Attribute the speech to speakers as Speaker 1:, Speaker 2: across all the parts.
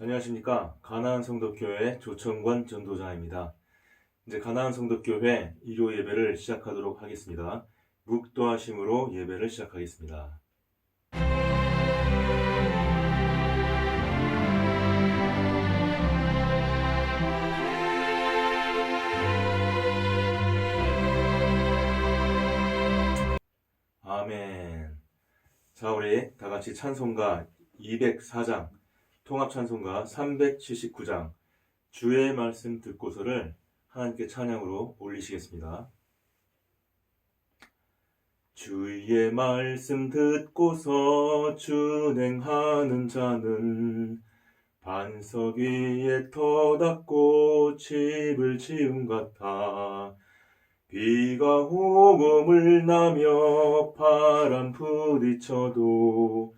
Speaker 1: 안녕하십니까. 가나안 성도교회 조청관 전도자입니다. 이제 가나안 성도교회 일요 예배를 시작하도록 하겠습니다. 묵도하심으로 예배를 시작하겠습니다. 아멘. 자, 우리 다 같이 찬송가 204장, 통합 찬송가 379장, 주의 말씀 듣고서를 하나님께 찬양으로 올리시겠습니다. 주의 말씀 듣고서 준행하는 자는 반석 위에 터닫고 집을 지은 같아. 비가 오고 물 나며 바람 부딪혀도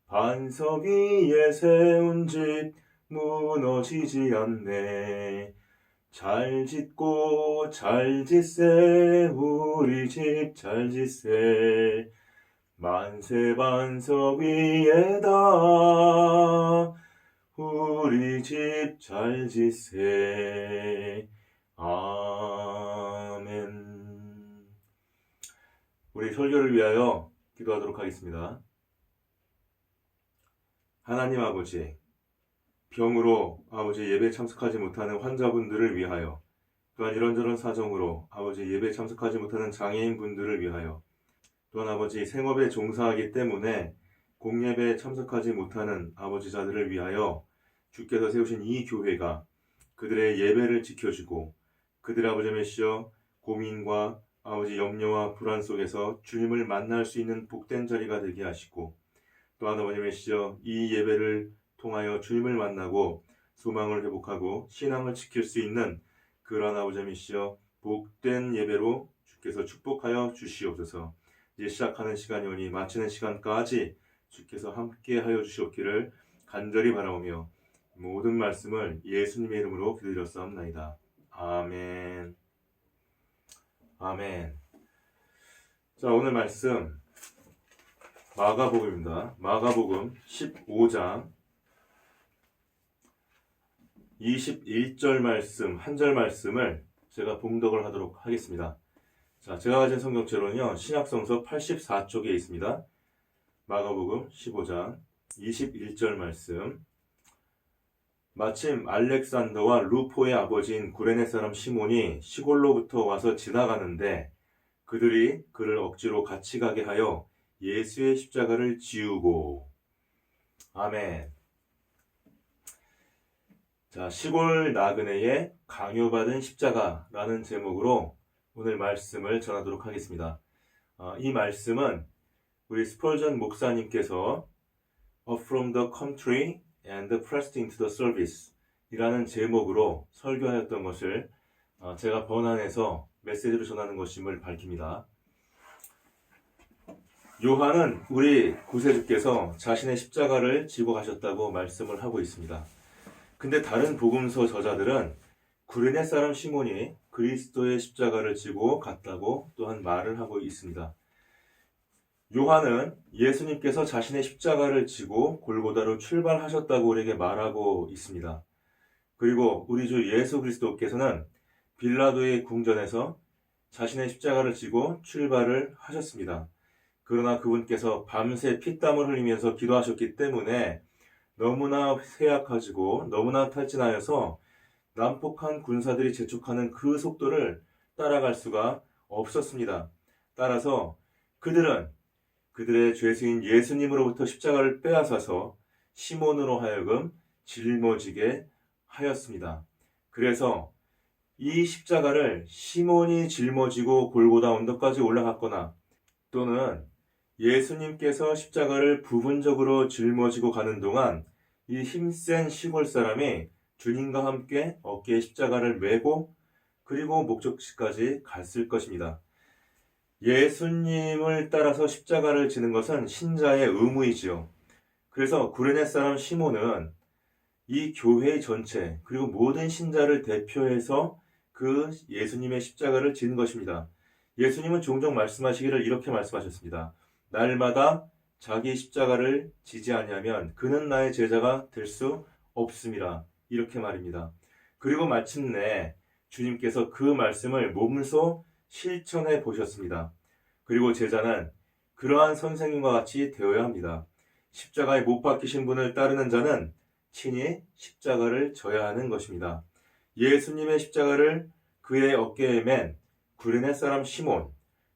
Speaker 1: 반석 위에 세운 집 무너지지 않네. 잘 짓고 잘 짓세 우리 집 잘 짓세. 만세 반석 위에다 우리 집 잘 짓세. 아멘. 우리 설교를 위하여 기도하도록 하겠습니다. 하나님 아버지, 병으로 아버지 예배에 참석하지 못하는 환자분들을 위하여, 또한 이런저런 사정으로 아버지 예배에 참석하지 못하는 장애인분들을 위하여, 또한 아버지 생업에 종사하기 때문에 공예배에 참석하지 못하는 아버지자들을 위하여 주께서 세우신 이 교회가 그들의 예배를 지켜주고 그들의 아버지 메시어 고민과 아버지 염려와 불안 속에서 주님을 만날 수 있는 복된 자리가 되게 하시고, 또한 아버지 메시어 이 예배를 통하여 주님을 만나고 소망을 회복하고 신앙을 지킬 수 있는 그러한 아버지 메시어 복된 예배로 주께서 축복하여 주시옵소서. 이제 시작하는 시간이 오니 마치는 시간까지 주께서 함께하여 주시옵기를 간절히 바라오며 모든 말씀을 예수님의 이름으로 기도드렸사옵나이다. 아멘. 아멘. 자, 오늘 말씀 마가복음입니다. 마가복음 15장 21절 말씀, 한 절 말씀을 제가 봉독을 하도록 하겠습니다. 자, 제가 가진 성경책으로는요, 신약성서 84쪽에 있습니다. 마가복음 15장 21절 말씀. 마침 알렉산더와 루포의 아버지인 구레네 사람 시몬이 시골로부터 와서 지나가는데 그들이 그를 억지로 같이 가게 하여 예수의 십자가를 지우고. 아멘. 자, 시골 나그네의 강요받은 십자가라는 제목으로 오늘 말씀을 전하도록 하겠습니다. 이 말씀은 우리 스펄전 목사님께서 Up from the country and pressed into the service 이라는 제목으로 설교하였던 것을 제가 번안해서 메시지로 전하는 것임을 밝힙니다. 요한은 우리 구세주께서 자신의 십자가를 지고 가셨다고 말씀을 하고 있습니다. 근데 다른 복음서 저자들은 구레네 사람 시몬이 그리스도의 십자가를 지고 갔다고 또한 말을 하고 있습니다. 요한은 예수님께서 자신의 십자가를 지고 골고다로 출발하셨다고 우리에게 말하고 있습니다. 그리고 우리 주 예수 그리스도께서는 빌라도의 궁전에서 자신의 십자가를 지고 출발을 하셨습니다. 그러나 그분께서 밤새 피땀을 흘리면서 기도하셨기 때문에 너무나 쇠약하지고 너무나 탈진하여서 난폭한 군사들이 재촉하는 그 속도를 따라갈 수가 없었습니다. 따라서 그들은 그들의 죄수인 예수님으로부터 십자가를 빼앗아서 시몬으로 하여금 짊어지게 하였습니다. 그래서 이 십자가를 시몬이 짊어지고 골고다 언덕까지 올라갔거나 또는 예수님께서 십자가를 부분적으로 짊어지고 가는 동안 이 힘센 시골 사람이 주님과 함께 어깨에 십자가를 메고 그리고 목적지까지 갔을 것입니다. 예수님을 따라서 십자가를 지는 것은 신자의 의무이지요. 그래서 구레네 사람 시몬은 이 교회 전체 그리고 모든 신자를 대표해서 그 예수님의 십자가를 지는 것입니다. 예수님은 종종 말씀하시기를 이렇게 말씀하셨습니다. 날마다 자기 십자가를 지지 아니하면 그는 나의 제자가 될 수 없음이라 이렇게 말입니다. 그리고 마침내 주님께서 그 말씀을 몸소 실천해 보셨습니다. 그리고 제자는 그러한 선생님과 같이 되어야 합니다. 십자가에 못 박히신 분을 따르는 자는 친히 십자가를 져야 하는 것입니다. 예수님의 십자가를 그의 어깨에 맨 구레네 사람 시몬,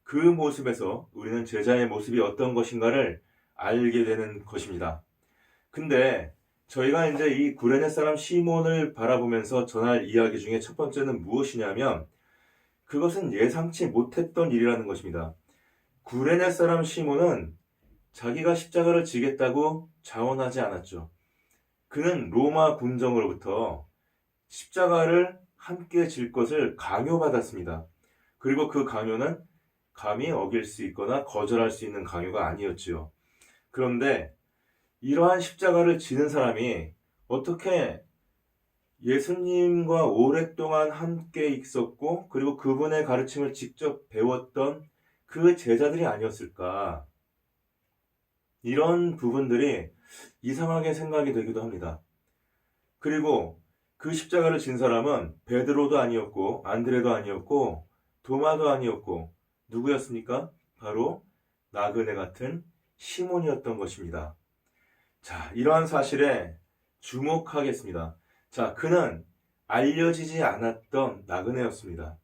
Speaker 1: 그 모습에서 우리는 제자의 모습이 어떤 것인가를 알게 되는 것입니다. 근데 저희가 이제 이 구레네 사람 시몬을 바라보면서 전할 이야기 중에 첫 번째는 무엇이냐면 그것은 예상치 못했던 일이라는 것입니다. 구레네 사람 시몬은 자기가 십자가를 지겠다고 자원하지 않았죠. 그는 로마 군정으로부터 십자가를 함께 질 것을 강요받았습니다. 그리고 그 강요는 감히 어길 수 있거나 거절할 수 있는 강요가 아니었지요. 그런데 이러한 십자가를 지는 사람이 어떻게 예수님과 오랫동안 함께 있었고 그리고 그분의 가르침을 직접 배웠던 그 제자들이 아니었을까? 이런 부분들이 이상하게 생각이 되기도 합니다. 그리고 그 십자가를 진 사람은 베드로도 아니었고 안드레도 아니었고 도마도 아니었고 누구였습니까? 바로 나그네 같은 시몬이었던 것입니다. 자, 이러한 사실에 주목하겠습니다. 자, 그는 알려지지 않았던 나그네였습니다.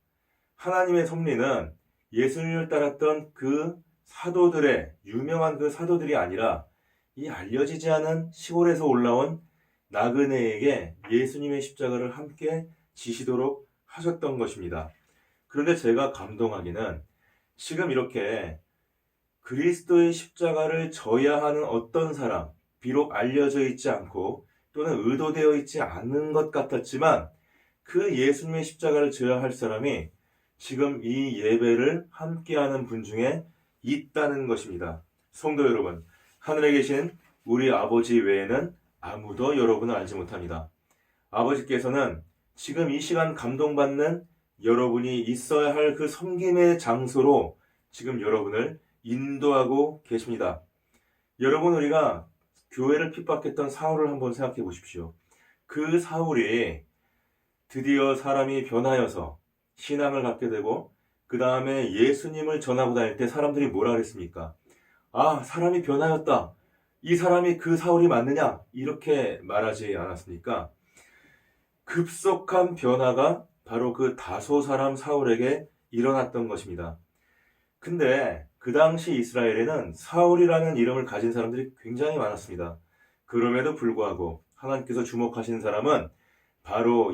Speaker 1: 하나님의 섭리는 예수님을 따랐던 그 사도들의 유명한 그 사도들이 아니라 이 알려지지 않은 시골에서 올라온 나그네에게 예수님의 십자가를 함께 지시도록 하셨던 것입니다. 그런데 제가 감동하기는 지금 이렇게 그리스도의 십자가를 져야 하는 어떤 사람, 비록 알려져 있지 않고 또는 의도되어 있지 않은 것 같았지만 그 예수님의 십자가를 져야 할 사람이 지금 이 예배를 함께하는 분 중에 있다는 것입니다. 성도 여러분, 하늘에 계신 우리 아버지 외에는 아무도 여러분을 알지 못합니다. 아버지께서는 지금 이 시간 감동받는 여러분이 있어야 할 그 섬김의 장소로 지금 여러분을 인도하고 계십니다. 여러분, 우리가 교회를 핍박했던 사울을 한번 생각해 보십시오. 그 사울이 드디어 사람이 변하여서 신앙을 갖게 되고 그 다음에 예수님을 전하고 다닐 때 사람들이 뭐라 그랬습니까? 아, 사람이 변하였다. 이 사람이 그 사울이 맞느냐? 이렇게 말하지 않았습니까? 급속한 변화가 바로 그 다소 사람 사울에게 일어났던 것입니다. 근데 그 당시 이스라엘에는 사울이라는 이름을 가진 사람들이 굉장히 많았습니다. 그럼에도 불구하고 하나님께서 주목하신 사람은 바로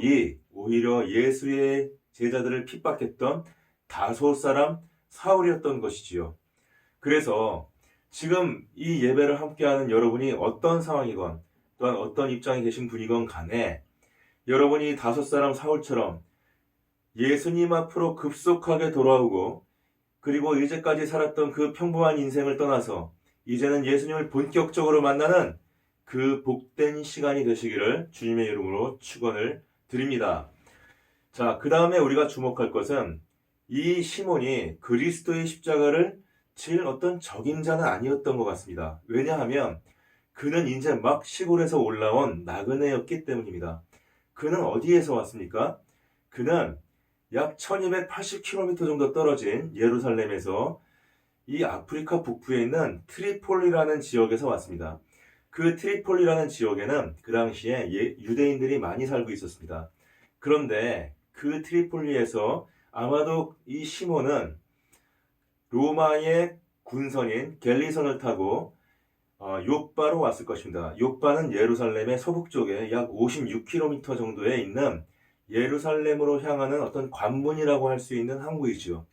Speaker 1: 오히려 예수의 제자들을 핍박했던 다소 사람 사울이었던 것이지요. 그래서 지금 이 예배를 함께하는 여러분이 어떤 상황이건 또한 어떤 입장에 계신 분이건 간에 여러분이 다섯 사람 사울처럼 예수님 앞으로 급속하게 돌아오고 그리고 이제까지 살았던 그 평범한 인생을 떠나서 이제는 예수님을 본격적으로 만나는 그 복된 시간이 되시기를 주님의 이름으로 축원을 드립니다. 자, 그 다음에 우리가 주목할 것은 이 시몬이 그리스도의 십자가를 질 어떤 적임자는 아니었던 것 같습니다. 왜냐하면 그는 이제 막 시골에서 올라온 나그네였기 때문입니다. 그는 어디에서 왔습니까? 그는 약 1280km 정도 떨어진 예루살렘에서 이 아프리카 북부에 있는 트리폴리라는 지역에서 왔습니다. 그 트리폴리라는 지역에는 그 당시에 유대인들이 많이 살고 있었습니다. 그런데 그 트리폴리에서 아마도 이 시몬은 로마의 군선인 갤리선을 타고 욥바로 왔을 것입니다. 욥바는 예루살렘의 서북 쪽에 약 56km 정도에 있는 예루살렘으로 향하는 어떤 관문이라고 할 수 있는 항구이죠.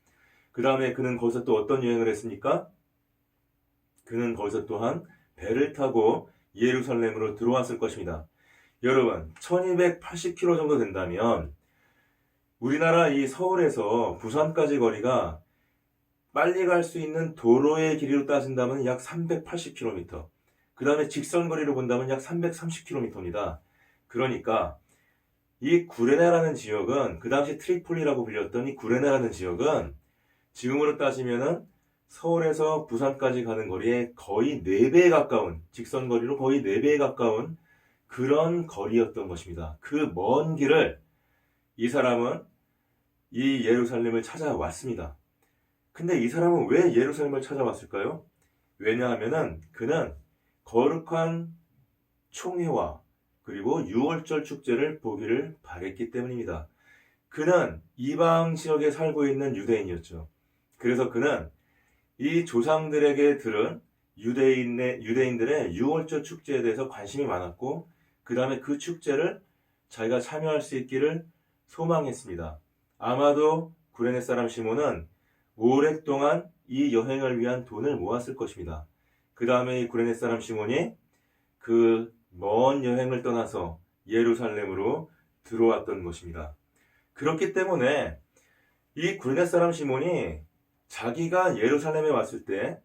Speaker 1: 그 다음에 그는 거기서 또 어떤 여행을 했습니까? 그는 거기서 또한 배를 타고 예루살렘으로 들어왔을 것입니다. 여러분, 1280km 정도 된다면 우리나라 이 서울에서 부산까지 거리가 빨리 갈 수 있는 도로의 길이로 따진다면 약 380km. 그 다음에 직선거리로 본다면 약 330km입니다. 그러니까 이 구레네라는 지역은 그 당시 트리폴리라고 불렸던 이 구레네라는 지역은 지금으로 따지면은 서울에서 부산까지 가는 거리에 거의 4배에 가까운 직선거리로 거의 4배에 가까운 그런 거리였던 것입니다. 그 먼 길을 이 사람은 이 예루살렘을 찾아왔습니다. 근데 이 사람은 왜 예루살렘을 찾아왔을까요? 왜냐하면은 그는 거룩한 총회와 그리고 유월절 축제를 보기를 바랬기 때문입니다. 그는 이방 지역에 살고 있는 유대인이었죠. 그래서 그는 이 조상들에게 들은 유대인들의 유월절 축제에 대해서 관심이 많았고, 그 다음에 그 축제를 자기가 참여할 수 있기를 소망했습니다. 아마도 구레네 사람 시몬은 오랫동안 이 여행을 위한 돈을 모았을 것입니다. 그 다음에 이 구레네 사람 시몬이 그 먼 여행을 떠나서 예루살렘으로 들어왔던 것입니다. 그렇기 때문에 이 구레네 사람 시몬이 자기가 예루살렘에 왔을 때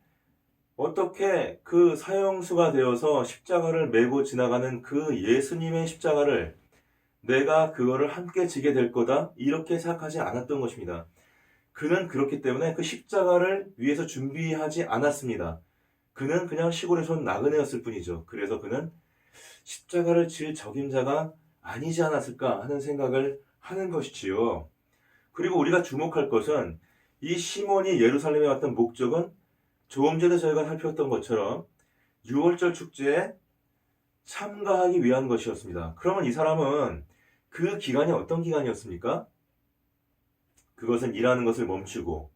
Speaker 1: 어떻게 그 사형수가 되어서 십자가를 메고 지나가는 그 예수님의 십자가를 내가 그거를 함께 지게 될 거다 이렇게 생각하지 않았던 것입니다. 그는 그렇기 때문에 그 십자가를 위해서 준비하지 않았습니다. 그는 그냥 시골에서 온 나그네였을 뿐이죠. 그래서 그는 십자가를 질 적임자가 아니지 않았을까 하는 생각을 하는 것이지요. 그리고 우리가 주목할 것은 이 시몬이 예루살렘에 왔던 목적은 조금 전에 저희가 살펴봤던 것처럼 유월절 축제에 참가하기 위한 것이었습니다. 그러면 이 사람은 그 기간이 어떤 기간이었습니까? 그것은 일하는 것을 멈추고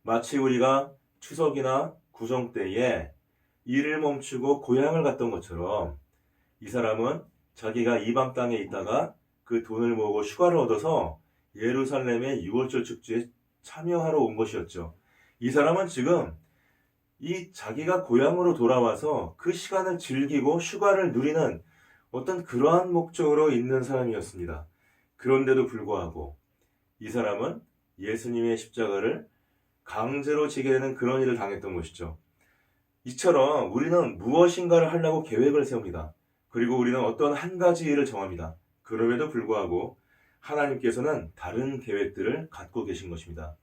Speaker 1: 마치 우리가 추석이나 구정 때에 일을 멈추고 고향을 갔던 것처럼 이 사람은 자기가 이방 땅에 있다가 그 돈을 모으고 휴가를 얻어서 예루살렘의 유월절 축제에 참여하러 온 것이었죠. 이 사람은 지금 이 자기가 고향으로 돌아와서 그 시간을 즐기고 휴가를 누리는 어떤 그러한 목적으로 있는 사람이었습니다. 그런데도 불구하고 이 사람은 예수님의 십자가를 강제로 지게 되는 그런 일을 당했던 것이죠. 이처럼 우리는 무엇인가를 하려고 계획을 세웁니다. 그리고 우리는 어떤 한 가지 일을 정합니다. 그럼에도 불구하고 하나님께서는 다른 계획들을 갖고 계신 것입니다.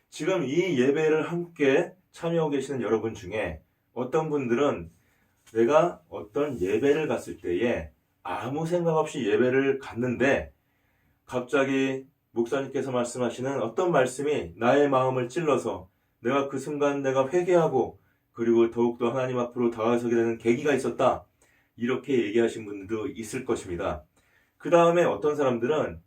Speaker 1: 지금 이 예배를 함께 참여하고 계시는 여러분 중에 어떤 분들은 내가 어떤 예배를 갔을 때에 아무 생각 없이 예배를 갔는데 갑자기 목사님께서 말씀하시는 어떤 말씀이 나의 마음을 찔러서 내가 그 순간 내가 회개하고 그리고 더욱더 하나님 앞으로 다가서게 되는 계기가 있었다. 이렇게 얘기하신 분들도 있을 것입니다. 그 다음에 어떤 사람들은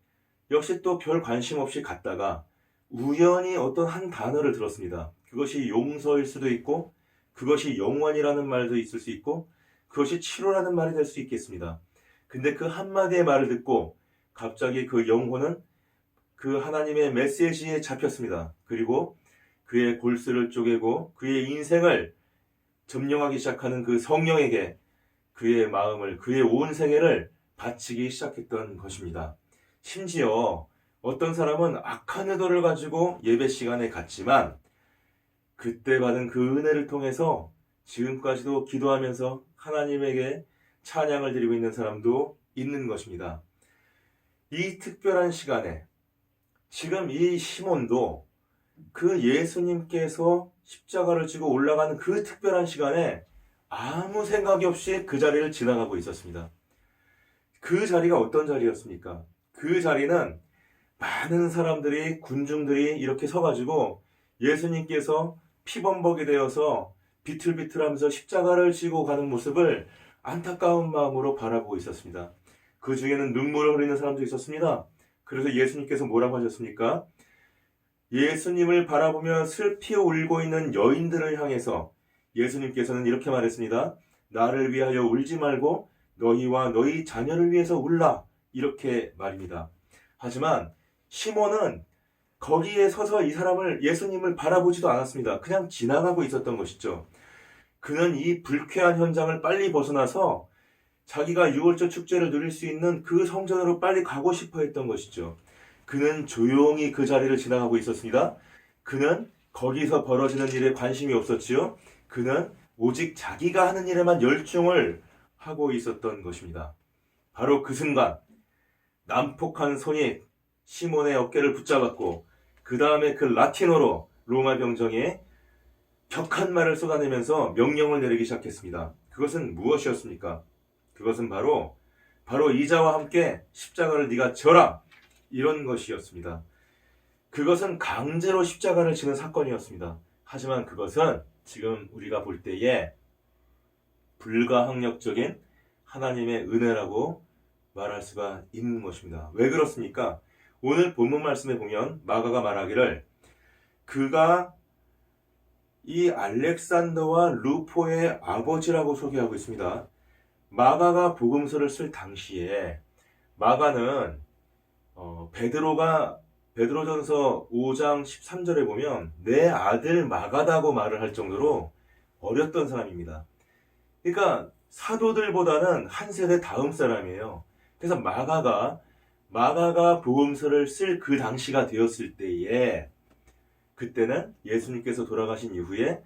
Speaker 1: 역시 또 별 관심 없이 갔다가 우연히 어떤 한 단어를 들었습니다. 그것이 용서일 수도 있고 그것이 영원이라는 말도 있을 수 있고 그것이 치료라는 말이 될 수 있겠습니다. 근데 그 한마디의 말을 듣고 갑자기 그 영혼은 그 하나님의 메시지에 잡혔습니다. 그리고 그의 골수를 쪼개고 그의 인생을 점령하기 시작하는 그 성령에게 그의 마음을, 그의 온 생애를 바치기 시작했던 것입니다. 심지어 어떤 사람은 악한 의도를 가지고 예배 시간에 갔지만 그때 받은 그 은혜를 통해서 지금까지도 기도하면서 하나님에게 찬양을 드리고 있는 사람도 있는 것입니다. 이 특별한 시간에 지금 이 시몬도 그 예수님께서 십자가를 지고 올라가는 그 특별한 시간에 아무 생각이 없이 그 자리를 지나가고 있었습니다. 그 자리가 어떤 자리였습니까? 그 자리는 많은 사람들이, 군중들이 이렇게 서가지고 예수님께서 피범벅이 되어서 비틀비틀하면서 십자가를 지고 가는 모습을 안타까운 마음으로 바라보고 있었습니다. 그 중에는 눈물을 흘리는 사람도 있었습니다. 그래서 예수님께서 뭐라고 하셨습니까? 예수님을 바라보며 슬피 울고 있는 여인들을 향해서 예수님께서는 이렇게 말했습니다. 나를 위하여 울지 말고 너희와 너희 자녀를 위해서 울라. 이렇게 말입니다. 하지만 시몬은 거기에 서서 이 사람을, 예수님을 바라보지도 않았습니다. 그냥 지나가고 있었던 것이죠. 그는 이 불쾌한 현장을 빨리 벗어나서 자기가 유월절 축제를 누릴 수 있는 그 성전으로 빨리 가고 싶어 했던 것이죠. 그는 조용히 그 자리를 지나가고 있었습니다. 그는 거기서 벌어지는 일에 관심이 없었지요. 그는 오직 자기가 하는 일에만 열중을 하고 있었던 것입니다. 바로 그 순간 난폭한 손이 시몬의 어깨를 붙잡았고 그 다음에 그 라틴어로 로마 병정에 격한 말을 쏟아내면서 명령을 내리기 시작했습니다. 그것은 무엇이었습니까? 그것은 바로 바로 이자와 함께 십자가를 네가 져라, 이런 것이었습니다. 그것은 강제로 십자가를 지는 사건이었습니다. 하지만 그것은 지금 우리가 볼 때에 불가항력적인 하나님의 은혜라고 말할 수가 있는 것입니다. 왜 그렇습니까? 오늘 본문 말씀에 보면 마가가 말하기를 그가 이 알렉산더와 루포의 아버지라고 소개하고 있습니다. 마가가 복음서를 쓸 당시에 마가는 베드로전서 5장 13절에 보면 내 아들 마가다고 말을 할 정도로 어렸던 사람입니다. 그러니까 사도들보다는 한 세대 다음 사람이에요. 그래서 마가가 복음서를 쓸 그 당시가 되었을 때에 그때는 예수님께서 돌아가신 이후에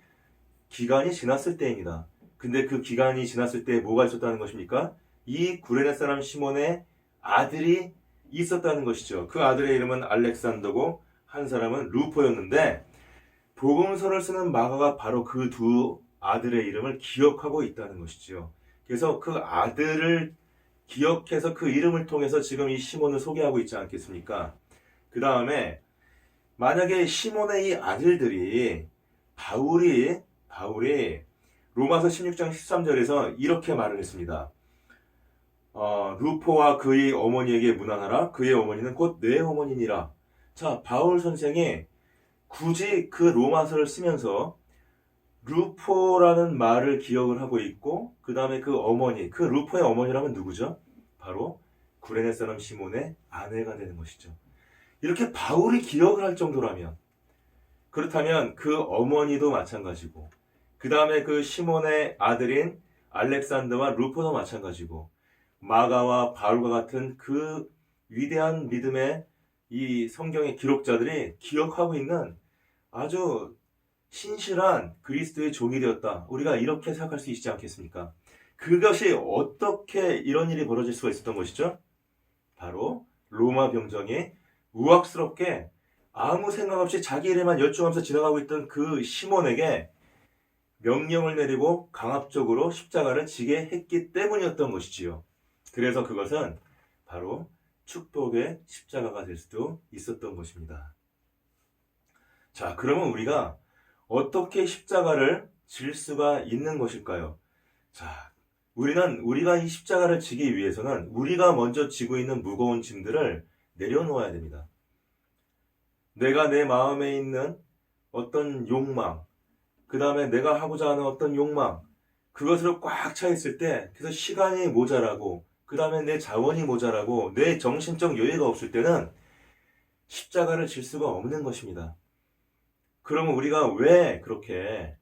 Speaker 1: 기간이 지났을 때입니다. 근데 그 기간이 지났을 때 뭐가 있었다는 것입니까? 이 구레네 사람 시몬의 아들이 있었다는 것이죠. 그 아들의 이름은 알렉산더고 한 사람은 루포였는데 복음서를 쓰는 마가가 바로 그 두 아들의 이름을 기억하고 있다는 것이죠. 그래서 그 아들을 기억해서 그 이름을 통해서 지금 이 시몬을 소개하고 있지 않겠습니까? 그 다음에 만약에 시몬의 이 아들들이 바울이 로마서 16장 13절에서 이렇게 말을 했습니다. 루포와 그의 어머니에게 문안하라. 그의 어머니는 곧 내 어머니니라. 자, 바울 선생이 굳이 그 로마서를 쓰면서 루포라는 말을 기억을 하고 있고 그 다음에 그 어머니, 그 루포의 어머니라면 누구죠? 바로 구레네 사람 시몬의 아내가 되는 것이죠. 이렇게 바울이 기억을 할 정도라면 그렇다면 그 어머니도 마찬가지고 그 다음에 그 시몬의 아들인 알렉산더와 루포도 마찬가지고 마가와 바울과 같은 그 위대한 믿음의 이 성경의 기록자들이 기억하고 있는 아주 신실한 그리스도의 종이 되었다. 우리가 이렇게 생각할 수 있지 않겠습니까? 그것이 어떻게 이런 일이 벌어질 수가 있었던 것이죠? 바로 로마 병정이 우악스럽게 아무 생각 없이 자기 일에만 열중하면서 지나가고 있던 그 시몬에게 명령을 내리고 강압적으로 십자가를 지게 했기 때문이었던 것이지요. 그래서 그것은 바로 축복의 십자가가 될 수도 있었던 것입니다. 자, 그러면 우리가 어떻게 십자가를 질 수가 있는 것일까요? 자, 우리가 이 십자가를 지기 위해서는 우리가 먼저 지고 있는 무거운 짐들을 내려놓아야 됩니다. 내가 내 마음에 있는 어떤 욕망, 그 다음에 내가 하고자 하는 어떤 욕망, 그것으로 꽉 차 있을 때, 그래서 시간이 모자라고, 그 다음에 내 자원이 모자라고, 내 정신적 여유가 없을 때는 십자가를 질 수가 없는 것입니다. 그러면 우리가 왜 그렇게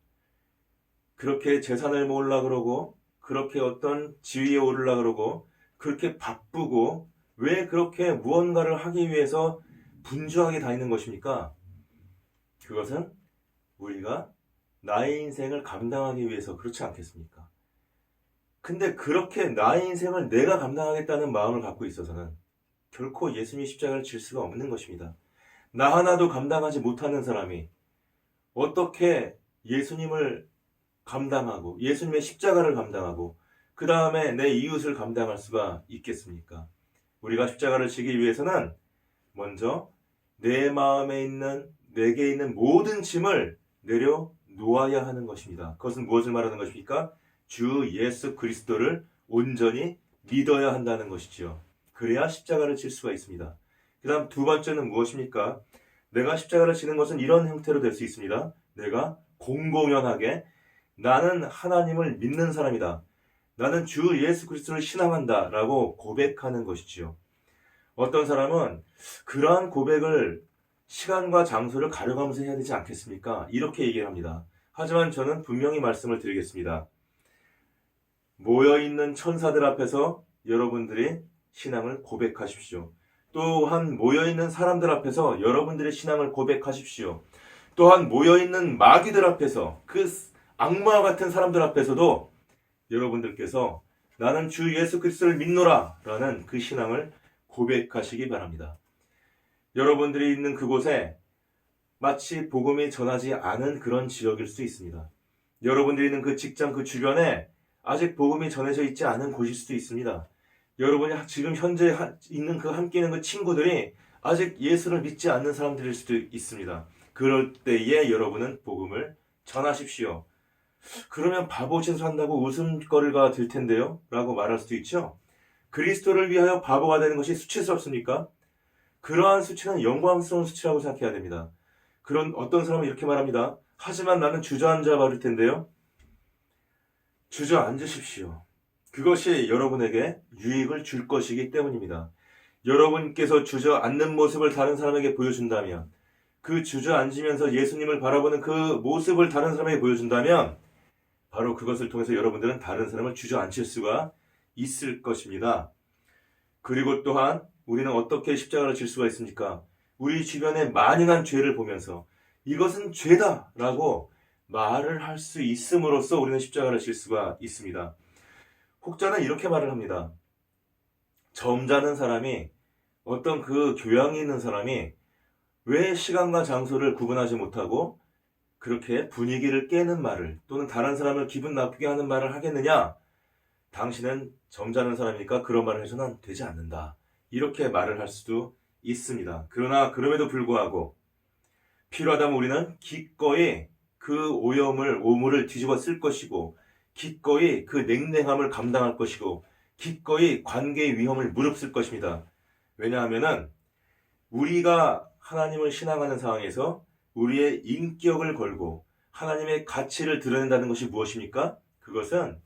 Speaker 1: 재산을 모으려고 그러고, 그렇게 어떤 지위에 오르려고 그러고, 그렇게 바쁘고, 왜 그렇게 무언가를 하기 위해서 분주하게 다니는 것입니까? 그것은 우리가 나의 인생을 감당하기 위해서 그렇지 않겠습니까? 근데 그렇게 나의 인생을 내가 감당하겠다는 마음을 갖고 있어서는 결코 예수님의 십자가를 질 수가 없는 것입니다. 나 하나도 감당하지 못하는 사람이 어떻게 예수님을 감당하고 예수님의 십자가를 감당하고 그 다음에 내 이웃을 감당할 수가 있겠습니까? 우리가 십자가를 지기 위해서는 먼저 내 마음에 있는 내게 있는 모든 짐을 내려놓아야 하는 것입니다. 그것은 무엇을 말하는 것입니까? 주 예수 그리스도를 온전히 믿어야 한다는 것이지요. 그래야 십자가를 질 수가 있습니다. 그 다음 두 번째는 무엇입니까? 내가 십자가를 지는 것은 이런 형태로 될 수 있습니다. 내가 공공연하게 나는 하나님을 믿는 사람이다. 나는 주 예수 그리스도를 신앙한다 라고 고백하는 것이지요. 어떤 사람은 그러한 고백을 시간과 장소를 가려가면서 해야 되지 않겠습니까? 이렇게 얘기를 합니다. 하지만 저는 분명히 말씀을 드리겠습니다. 모여있는 천사들 앞에서 여러분들이 신앙을 고백하십시오. 또한 모여있는 사람들 앞에서 여러분들의 신앙을 고백하십시오. 또한 모여있는 마귀들 앞에서 그 악마와 같은 사람들 앞에서도 여러분들께서 나는 주 예수 그리스도를 믿노라 라는 그 신앙을 고백하시기 바랍니다. 여러분들이 있는 그곳에 마치 복음이 전하지 않은 그런 지역일 수 있습니다. 여러분들이 있는 그 직장 그 주변에 아직 복음이 전해져 있지 않은 곳일 수도 있습니다. 여러분이 지금 현재 있는 그 함께 있는 그 친구들이 아직 예수를 믿지 않는 사람들일 수도 있습니다. 그럴 때에 여러분은 복음을 전하십시오. 그러면 바보 짓을 한다고 웃음거리가 될 텐데요? 라고 말할 수도 있죠. 그리스도를 위하여 바보가 되는 것이 수치스럽습니까? 그러한 수치는 영광스러운 수치라고 생각해야 됩니다. 그런 어떤 사람은 이렇게 말합니다. 하지만 나는 주저앉아 버릴 텐데요. 주저앉으십시오. 그것이 여러분에게 유익을 줄 것이기 때문입니다. 여러분께서 주저앉는 모습을 다른 사람에게 보여준다면, 그 주저앉으면서 예수님을 바라보는 그 모습을 다른 사람에게 보여준다면, 바로 그것을 통해서 여러분들은 다른 사람을 주저앉힐 수가 있을 것입니다. 그리고 또한 우리는 어떻게 십자가를 질 수가 있습니까? 우리 주변에 만연한 죄를 보면서 이것은 죄다 라고 말을 할 수 있음으로써 우리는 십자가를 질 수가 있습니다. 혹자는 이렇게 말을 합니다. 점잖은 사람이, 어떤 그 교양이 있는 사람이 왜 시간과 장소를 구분하지 못하고 그렇게 분위기를 깨는 말을, 또는 다른 사람을 기분 나쁘게 하는 말을 하겠느냐? 당신은 점잖은 사람이니까 그런 말을 해서는 되지 않는다. 이렇게 말을 할 수도 있습니다. 그러나 그럼에도 불구하고 필요하다면 우리는 기꺼이 그 오물을 뒤집어 쓸 것이고, 기꺼이 그 냉랭함을 감당할 것이고, 기꺼이 관계의 위험을 무릅쓸 것입니다. 왜냐하면은 우리가 하나님을 신앙하는 상황에서 우리의 인격을 걸고 하나님의 가치를 드러낸다는 것이 무엇입니까? 그것은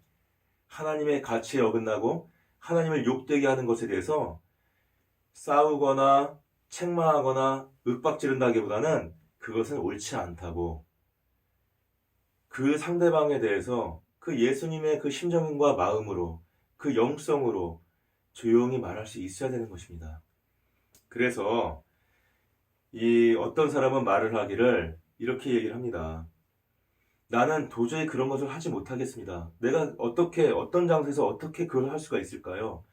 Speaker 1: 하나님의 가치에 어긋나고 하나님을 욕되게 하는 것에 대해서 싸우거나 책망하거나 윽박지른다기보다는 그것은 옳지 않다고, 그 상대방에 대해서 그 예수님의 그 심정과 마음으로, 그 영성으로 조용히 말할 수 있어야 되는 것입니다. 그래서 이 어떤 사람은 말을 하기를 이렇게 얘기를 합니다. 나는 도저히 그런 것을 하지 못하겠습니다. 내가 어떤 장소에서 어떻게 그걸 할 수가 있을까요?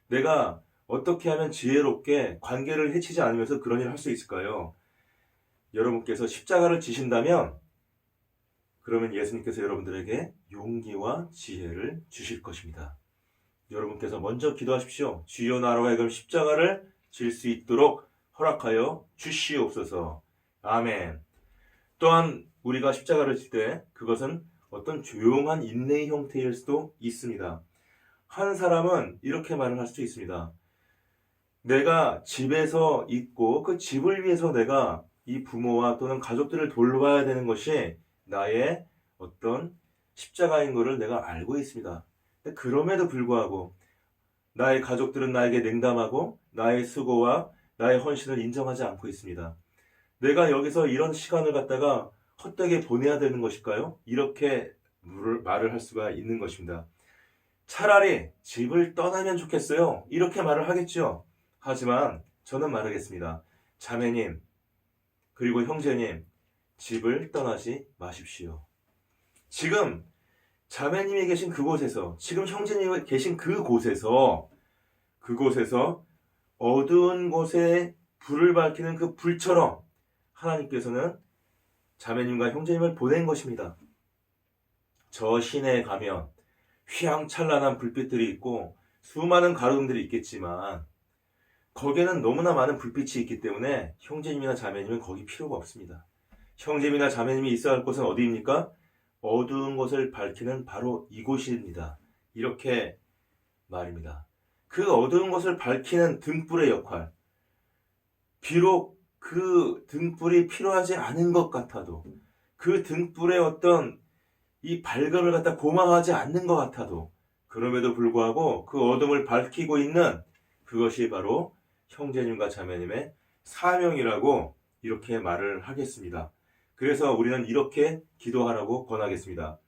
Speaker 1: 내가 어떻게 하면 지혜롭게 관계를 해치지 않으면서 그런 일을 할 수 있을까요? 여러분께서 십자가를 지신다면 그러면 예수님께서 여러분들에게 용기와 지혜를 주실 것입니다. 여러분께서 먼저 기도하십시오. 주여 나로 하여금 십자가를 질 수 있도록 허락하여 주시옵소서. 아멘. 또한 우리가 십자가를 질 때 그것은 어떤 조용한 인내의 형태일 수도 있습니다. 한 사람은 이렇게 말을 할 수도 있습니다. 내가 집에서 있고 그 집을 위해서 내가 이 부모와 또는 가족들을 돌봐야 되는 것이 나의 어떤 십자가인 것을 내가 알고 있습니다. 그럼에도 불구하고 나의 가족들은 나에게 냉담하고 나의 수고와 나의 헌신을 인정하지 않고 있습니다. 내가 여기서 이런 시간을 갖다가 헛되게 보내야 되는 것일까요? 이렇게 말을 할 수가 있는 것입니다. 차라리 집을 떠나면 좋겠어요. 이렇게 말을 하겠죠. 하지만 저는 말하겠습니다. 자매님, 그리고 형제님, 집을 떠나지 마십시오. 지금 자매님이 계신 그곳에서, 지금 형제님이 계신 그곳에서 어두운 곳에 불을 밝히는 그 불처럼 하나님께서는 자매님과 형제님을 보낸 것입니다. 저 시내에 가면 휘황찬란한 불빛들이 있고 수많은 가로등들이 있겠지만 거기에는 너무나 많은 불빛이 있기 때문에 형제님이나 자매님은 거기 필요가 없습니다. 형제님이나 자매님이 있어야 할 곳은 어디입니까? 어두운 곳을 밝히는 바로 이곳입니다. 이렇게 말입니다. 그 어두운 곳을 밝히는 등불의 역할, 비록 그 등불이 필요하지 않은 것 같아도, 그 등불의 어떤 이 밝음을 갖다 고마워하지 않는 것 같아도, 그럼에도 불구하고 그 어둠을 밝히고 있는 그것이 바로 형제님과 자매님의 사명이라고 이렇게 말을 하겠습니다. 그래서 우리는 이렇게 기도하라고 권하겠습니다.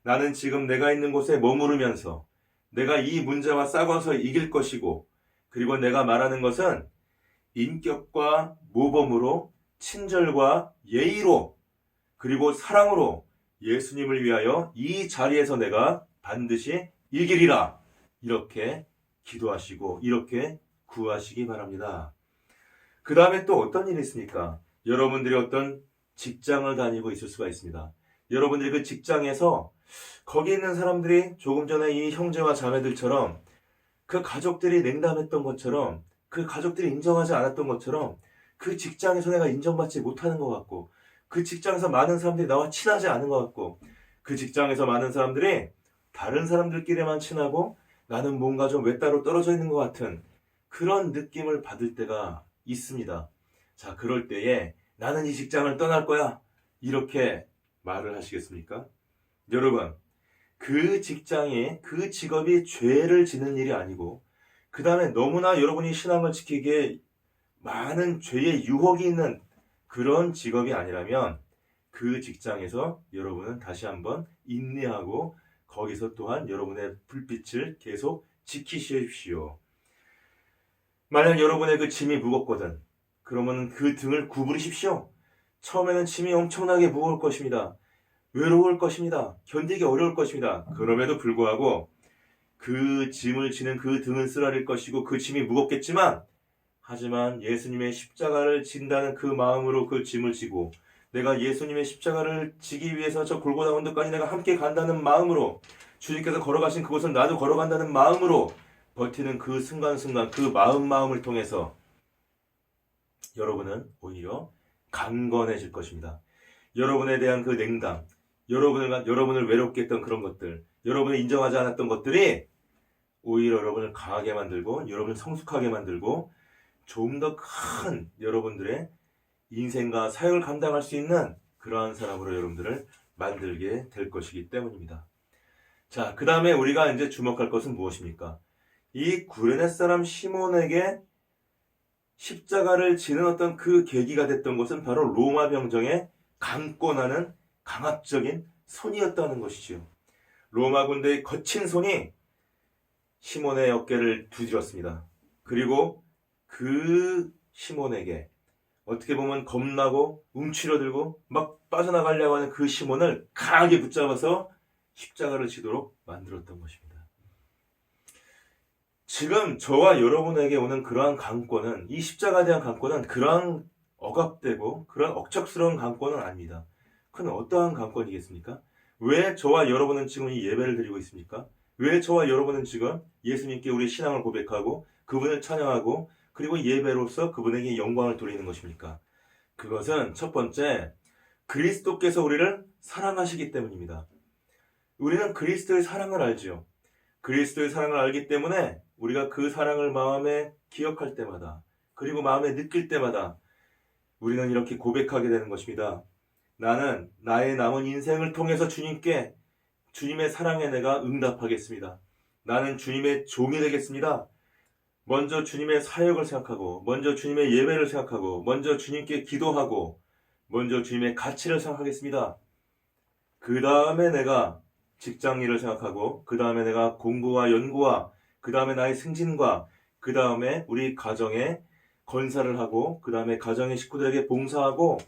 Speaker 1: 나는 지금 내가 있는 곳에 머무르면서 내가 이 문제와 싸워서 이길 것이고, 그리고 내가 말하는 것은 인격과 모범으로, 친절과 예의로, 그리고 사랑으로 예수님을 위하여 이 자리에서 내가 반드시 이기리라. 이렇게 기도하시고 이렇게 구하시기 바랍니다. 그 다음에 또 어떤 일이 있습니까? 여러분들이 어떤 직장을 다니고 있을 수가 있습니다. 여러분들이 그 직장에서 거기 있는 사람들이 조금 전에 이 형제와 자매들처럼 그 가족들이 냉담했던 것처럼, 그 가족들이 인정하지 않았던 것처럼, 그 직장에서 내가 인정받지 못하는 것 같고, 그 직장에서 많은 사람들이 나와 친하지 않은 것 같고, 그 직장에서 많은 사람들이 다른 사람들끼리만 친하고 나는 뭔가 좀 외따로 떨어져 있는 것 같은 그런 느낌을 받을 때가 있습니다. 자, 그럴 때에 나는 이 직장을 떠날 거야. 이렇게 말을 하시겠습니까? 여러분, 그 직장이, 그 직업이 죄를 지는 일이 아니고, 그 다음에 너무나 여러분이 신앙을 지키기에 많은 죄의 유혹이 있는 그런 직업이 아니라면, 그 직장에서 여러분은 다시 한번 인내하고, 거기서 또한 여러분의 불빛을 계속 지키십시오. 만약 여러분의 그 짐이 무겁거든, 그러면 그 등을 구부리십시오. 처음에는 짐이 엄청나게 무거울 것입니다. 외로울 것입니다. 견디기 어려울 것입니다. 그럼에도 불구하고 그 짐을 지는 그 등은 쓰라릴 것이고 그 짐이 무겁겠지만, 하지만 예수님의 십자가를 진다는 그 마음으로 그 짐을 지고, 내가 예수님의 십자가를 지기 위해서 저 골고다 언덕까지 내가 함께 간다는 마음으로, 주님께서 걸어가신 그곳을 나도 걸어간다는 마음으로 버티는 그 순간순간, 그 마음을 통해서 여러분은 오히려 강건해질 것입니다. 여러분에 대한 그 냉담, 여러분을 외롭게 했던 그런 것들, 여러분을 인정하지 않았던 것들이 오히려 여러분을 강하게 만들고, 여러분을 성숙하게 만들고, 좀 더 큰 여러분들의 인생과 사역을 감당할 수 있는 그러한 사람으로 여러분들을 만들게 될 것이기 때문입니다. 자, 그 다음에 우리가 이제 주목할 것은 무엇입니까? 이 구레네 사람 시몬에게 십자가를 지는 어떤 그 계기가 됐던 것은 바로 로마 병정의 강권하는 강압적인 손이었다는 것이지요. 로마 군대의 거친 손이 시몬의 어깨를 두드렸습니다. 그리고 그 시몬에게 어떻게 보면 겁나고 움츠러들고 막 빠져나가려고 하는 그 시몬을 강하게 붙잡아서 십자가를 지도록 만들었던 것입니다. 지금 저와 여러분에게 오는 그러한 강권은, 이 십자가에 대한 강권은 그러한 억압되고 그런 억척스러운 강권은 아닙니다. 그건 어떠한 강권이겠습니까? 왜 저와 여러분은 지금 이 예배를 드리고 있습니까? 왜 저와 여러분은 지금 예수님께 우리 신앙을 고백하고 그분을 찬양하고 그리고 예배로서 그분에게 영광을 돌리는 것입니까? 그것은 첫 번째, 그리스도께서 우리를 사랑하시기 때문입니다. 우리는 그리스도의 사랑을 알지요. 그리스도의 사랑을 알기 때문에 우리가 그 사랑을 마음에 기억할 때마다, 그리고 마음에 느낄 때마다 우리는 이렇게 고백하게 되는 것입니다. 나는 나의 남은 인생을 통해서 주님께, 주님의 사랑에 내가 응답하겠습니다. 나는 주님의 종이 되겠습니다. 먼저 주님의 사역을 생각하고, 먼저 주님의 예배를 생각하고, 먼저 주님께 기도하고, 먼저 주님의 가치를 생각하겠습니다. 그 다음에 내가 직장 일을 생각하고, 그 다음에 내가 공부와 연구와, 그 다음에 나의 승진과, 그 다음에 우리 가정에 건사를 하고, 그 다음에 가정의 식구들에게 봉사하고,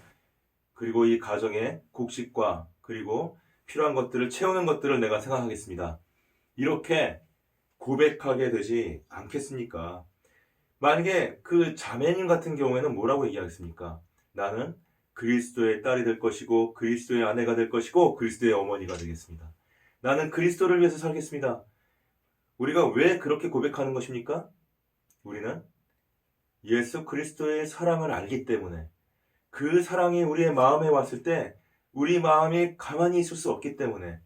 Speaker 1: 그리고 이 가정의 곡식과 그리고 필요한 것들을 채우는 것들을 내가 생각하겠습니다. 이렇게 고백하게 되지 않겠습니까? 만약에 그 자매님 같은 경우에는 뭐라고 얘기하겠습니까? 나는 그리스도의 딸이 될 것이고, 그리스도의 아내가 될 것이고, 그리스도의 어머니가 되겠습니다. 나는 그리스도를 위해서 살겠습니다. 우리가 왜 그렇게 고백하는 것입니까? 우리는 예수 그리스도의 사랑을 알기 때문에, 그 사랑이 우리의 마음에 왔을 때 우리 마음이 가만히 있을 수 없기 때문에,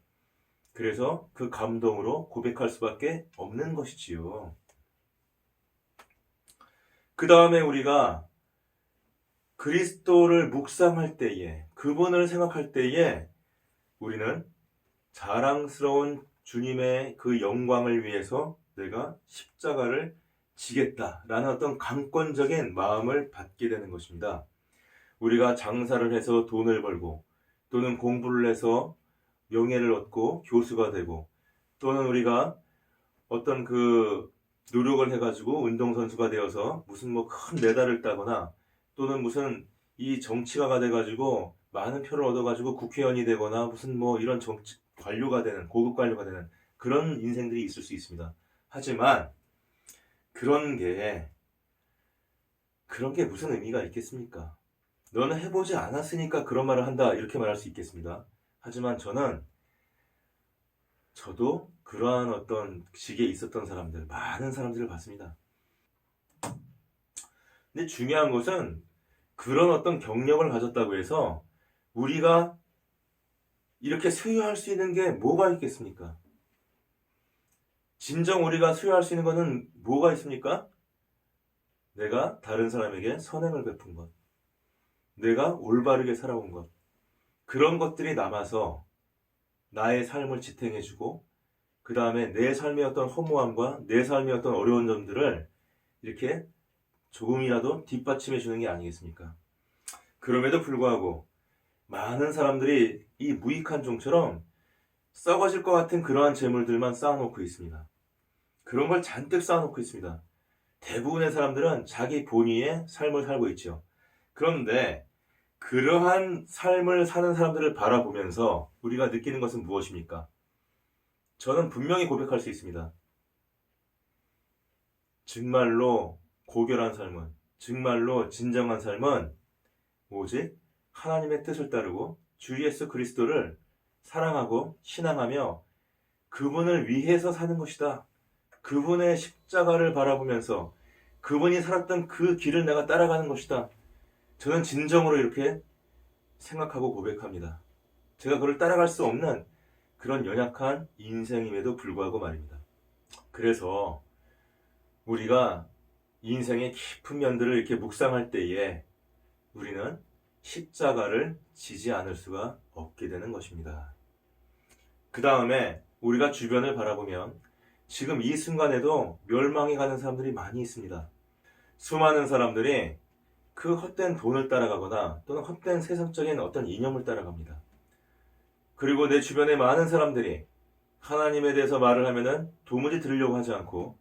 Speaker 1: 그래서 그 감동으로 고백할 수밖에 없는 것이지요. 그 다음에 우리가 그리스도를 묵상할 때에, 그분을 생각할 때에 우리는 자랑스러운 주님의 그 영광을 위해서 내가 십자가를 지겠다라는 어떤 강권적인 마음을 받게 되는 것입니다. 우리가 장사를 해서 돈을 벌고, 또는 공부를 해서 명예를 얻고 교수가 되고, 또는 우리가 어떤 그 노력을 해가지고 운동선수가 되어서 무슨 뭐 큰 메달을 따거나, 또는 무슨 이 정치가가 돼가지고 많은 표를 얻어가지고 국회의원이 되거나 무슨 뭐 이런 정치 관료가 되는, 고급 관료가 되는 그런 인생들이 있을 수 있습니다. 하지만 그런 게 무슨 의미가 있겠습니까? 너는 해보지 않았으니까 그런 말을 한다, 이렇게 말할 수 있겠습니다. 하지만 저는 저도 그러한 어떤 직에 있었던 사람들, 많은 사람들을 봤습니다. 근데 중요한 것은 그런 어떤 경력을 가졌다고 해서 우리가 이렇게 수여할 수 있는 게 뭐가 있겠습니까? 진정 우리가 수여할 수 있는 것은 뭐가 있습니까? 내가 다른 사람에게 선행을 베푼 것, 내가 올바르게 살아온 것, 그런 것들이 남아서 나의 삶을 지탱해주고 그 다음에 내 삶의 어떤 허무함과 내 삶의 어떤 어려운 점들을 이렇게 조금이라도 뒷받침해 주는 게 아니겠습니까? 그럼에도 불구하고 많은 사람들이 이 무익한 종처럼 썩어질 것 같은 그러한 재물들만 쌓아놓고 있습니다. 그런 걸 잔뜩 쌓아놓고 있습니다. 대부분의 사람들은 자기 본위의 삶을 살고 있죠. 그런데 그러한 삶을 사는 사람들을 바라보면서 우리가 느끼는 것은 무엇입니까? 저는 분명히 고백할 수 있습니다. 정말로 고결한 삶은, 정말로 진정한 삶은 오직 하나님의 뜻을 따르고 주 예수 그리스도를 사랑하고 신앙하며 그분을 위해서 사는 것이다. 그분의 십자가를 바라보면서 그분이 살았던 그 길을 내가 따라가는 것이다. 저는 진정으로 이렇게 생각하고 고백합니다. 제가 그걸 따라갈 수 없는 그런 연약한 인생임에도 불구하고 말입니다. 그래서 우리가 인생의 깊은 면들을 이렇게 묵상할 때에 우리는 십자가를 지지 않을 수가 없게 되는 것입니다. 그 다음에 우리가 주변을 바라보면 지금 이 순간에도 멸망해 가는 사람들이 많이 있습니다. 수많은 사람들이 그 헛된 돈을 따라가거나 또는 헛된 세상적인 어떤 이념을 따라갑니다. 그리고 내 주변에 많은 사람들이 하나님에 대해서 말을 하면은 도무지 들으려고 하지 않고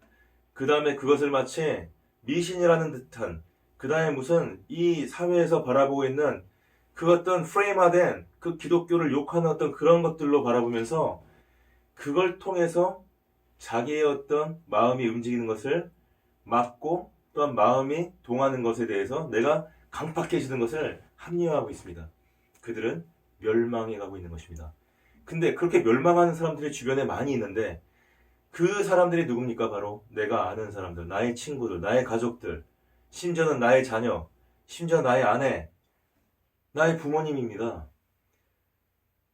Speaker 1: 그 다음에 그것을 마치 미신이라는 듯한 그 다음에 무슨 이 사회에서 바라보고 있는 그 어떤 프레임화된 그 기독교를 욕하는 어떤 그런 것들로 바라보면서 그걸 통해서 자기의 어떤 마음이 움직이는 것을 막고 또한 마음이 동하는 것에 대해서 내가 강팍해지는 것을 합리화하고 있습니다. 그들은 멸망해 가고 있는 것입니다. 근데 그렇게 멸망하는 사람들이 주변에 많이 있는데 그 사람들이 누굽니까? 바로 내가 아는 사람들, 나의 친구들, 나의 가족들, 심지어는 나의 자녀, 심지어 나의 아내, 나의 부모님입니다.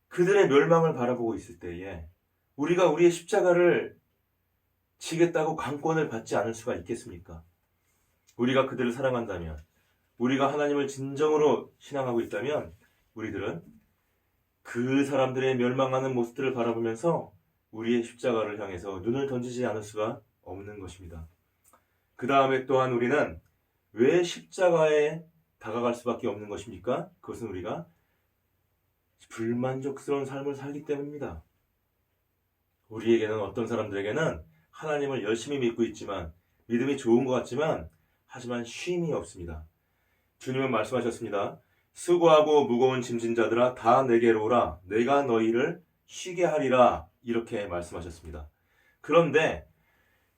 Speaker 1: 그들의 멸망을 바라보고 있을 때에 우리가 우리의 십자가를 지겠다고 강권을 받지 않을 수가 있겠습니까? 우리가 그들을 사랑한다면, 우리가 하나님을 진정으로 신앙하고 있다면 우리들은 그 사람들의 멸망하는 모습들을 바라보면서 우리의 십자가를 향해서 눈을 던지지 않을 수가 없는 것입니다. 그 다음에 또한 우리는 왜 십자가에 다가갈 수밖에 없는 것입니까? 그것은 우리가 불만족스러운 삶을 살기 때문입니다. 우리에게는 어떤 사람들에게는 하나님을 열심히 믿고 있지만 믿음이 좋은 것 같지만 하지만 쉼이 없습니다. 주님은 말씀하셨습니다. 수고하고 무거운 짐진 자들아 다 내게로 오라 내가 너희를 쉬게 하리라 이렇게 말씀하셨습니다. 그런데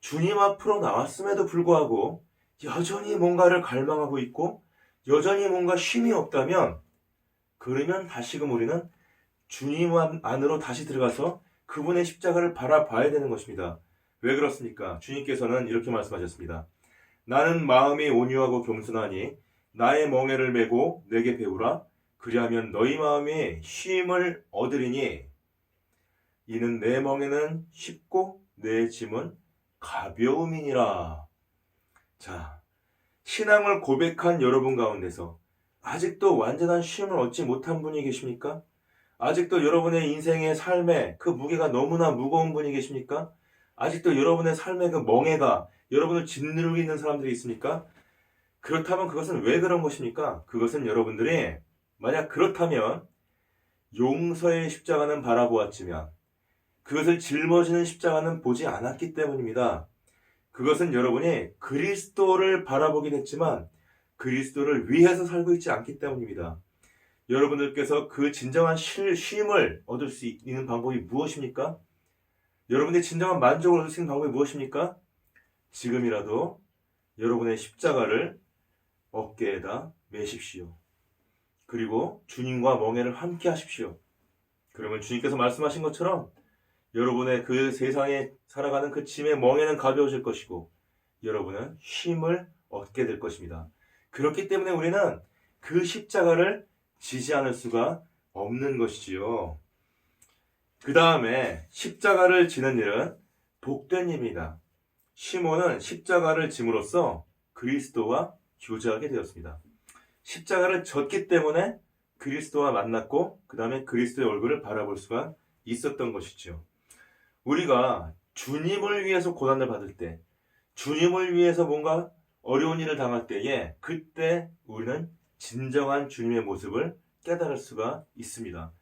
Speaker 1: 주님 앞으로 나왔음에도 불구하고 여전히 뭔가를 갈망하고 있고 여전히 뭔가 쉼이 없다면 그러면 다시금 우리는 주님 안으로 다시 들어가서 그분의 십자가를 바라봐야 되는 것입니다. 왜 그렇습니까? 주님께서는 이렇게 말씀하셨습니다. 나는 마음이 온유하고 겸손하니 나의 멍에를 메고 내게 배우라. 그리하면 너희 마음이 쉼을 얻으리니 이는 내 멍에는 쉽고 내 짐은 가벼움이니라. 자, 신앙을 고백한 여러분 가운데서 아직도 완전한 쉼을 얻지 못한 분이 계십니까? 아직도 여러분의 인생의 삶에 그 무게가 너무나 무거운 분이 계십니까? 아직도 여러분의 삶의 그 멍에가 여러분을 짓누르고 있는 사람들이 있습니까? 그렇다면 그것은 왜 그런 것입니까? 그것은 여러분들이 만약 그렇다면 용서의 십자가는 바라보았지만 그것을 짊어지는 십자가는 보지 않았기 때문입니다. 그것은 여러분이 그리스도를 바라보긴 했지만 그리스도를 위해서 살고 있지 않기 때문입니다. 여러분들께서 그 진정한 쉼을 얻을 수 있는 방법이 무엇입니까? 여러분의 진정한 만족을 얻을 수 있는 방법이 무엇입니까? 지금이라도 여러분의 십자가를 어깨에다 매십시오. 그리고 주님과 멍에를 함께 하십시오. 그러면 주님께서 말씀하신 것처럼 여러분의 그 세상에 살아가는 그 짐의 멍에는 가벼워질 것이고 여러분은 쉼을 얻게 될 것입니다. 그렇기 때문에 우리는 그 십자가를 지지 않을 수가 없는 것이지요. 그 다음에 십자가를 지는 일은 복된 일입니다. 시몬은 십자가를 짐으로써 그리스도와 교제하게 되었습니다. 십자가를 졌기 때문에 그리스도와 만났고 그 다음에 그리스도의 얼굴을 바라볼 수가 있었던 것이죠. 우리가 주님을 위해서 고난을 받을 때, 주님을 위해서 뭔가 어려운 일을 당할 때에 그때 우리는 진정한 주님의 모습을 깨달을 수가 있습니다.